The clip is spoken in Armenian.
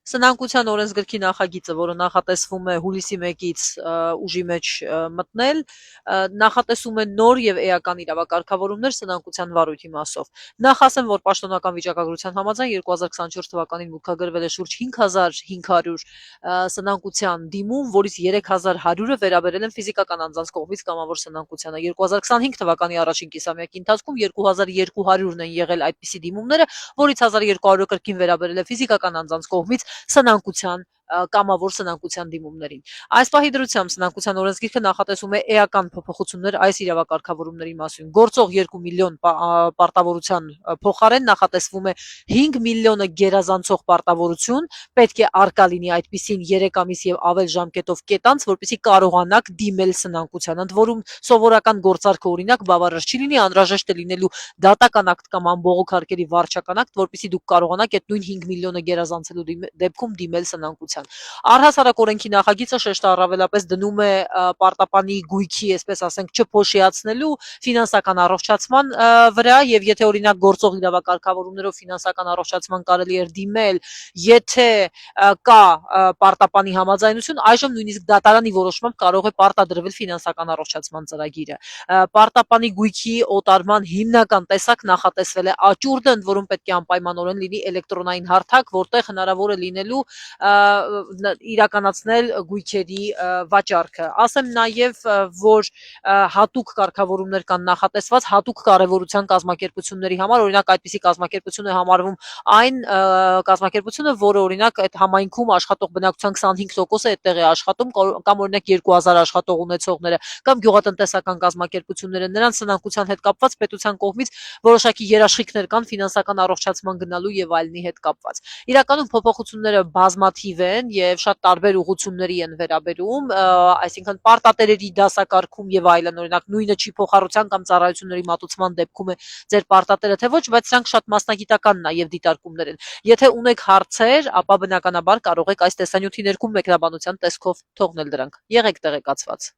Սնանկության օրենսգրքի նախագիծը, որը նախատեսվում է հուլիսի 1-ից ուժի մեջ մտնել, նախատեսում է նոր եւ էական իրավակարգավորումներ սնանկության վարույթի մասով։ Նախ ասեմ, որ պաշտոնական վիճակագրության համաձայն 2024 թվականին մուտքագրվել է շուրջ 5500 սնանկության դիմում, որից 3100-ը վերաբերել են ֆիզիկական անձանց կողմից կամավոր սնանկությանը։ 2025 թվականի առաջին կիսամյակի ընթացքում 2200-ն են եղել այդպիսի դիմումները, որից 1200-ը կրկին վերաբերել է ֆիզիկական անձանց կողմից սնանկության կամավոր սնանկության դիմումներին։ Այս պահի դրությամբ սնանկության օրենսգիրքը նախատեսում է էական փոփոխություններ այս իրավակարգավորումների մասին։ Գործող 2 միլիոն պարտավորության փոխարեն նախատեսվում է 5 միլիոնը գերազանցող պարտավորություն, պետք է արկա լինի այդպիսին 3 ամիս եւ ավել ժամկետով կետանց, որպեսզի կարողանաք դիմել սնանկության։ Ընդ որում սովորական գործարքը օրինակ բավարար չի լինի, անհրաժեշտ է լինելու դատական ակտ կամ ամբողոք հարկերի վարչական ակտ, որպեսզի դուք կարողանաք այդ նույն 5 միլիոնը գերազանցելու դեպքում դիմել սնանկության։ Առհասարակ օրենքի նախագիծը շեշտը առավելապես դնում է պարտապանի գույքի, այսպես ասենք, չփոշիացնելու ֆինանսական առողջացման վրա, եւ եթե օրինակ գործող իրավակարգավորումներով ֆինանսական առողջացման կարելի էր դիմել, եթե կա պարտապանի համաձայնություն, այժմ նույնիսկ դատարանի որոշմամբ կարող է պարտադրվել ֆինանսական առողջացման ծրագիրը։ Պարտապանի գույքի օտարման հիմնական տեսակ նախատեսվել է աճուրդը, ընդ որում պետք է անպայմանորեն լինի էլեկտրոնային հարթակ, որտեղ հնարավոր է լինելու իրականացնել գույքերի վաճառքը։ Ասեմ նաև, որ հատուկ կարգավորումներ կան նախատեսված հատուկ կարևորության կազմակերպությունների համար, օրինակ այդպիսի կազմակերպություն է համարվում այն կազմակերպությունը, որը օրինակ այդ համայնքում աշխատող բնակչության 25%-ը այդտեղ է աշխատում, կամ օրինակ 2000 աշխատող ունեցողները, կամ գյուղատնտեսական կազմակերպությունները, նրանց սնանկության հետ կապված պետության կողմից որոշակի երաշխիքներ կան ֆինանսական առողջացման գնալու եւ այլնի հետ կապված։ Իրականում փոփոխությունները բազմաթիվ են եւ շատ տարբեր ուղղությունների են վերաբերում, այսինքն պարտատերերի դասակարգում եւ այլն, օրինակ նույնը չի փոխառության կամ ծառայությունների մատուցման դեպքում է ձեր պարտատերը թե ոչ, բայց սրանք շատ մասնագիտական նաեւ դիտարկումներ են։ Եթե ունեք հարցեր, ապա բնականաբար կարող եք այս տեսանյութի ներքում մեկնաբանության տեսքով թողնել դրանք։ Եղեք տեղեկացված։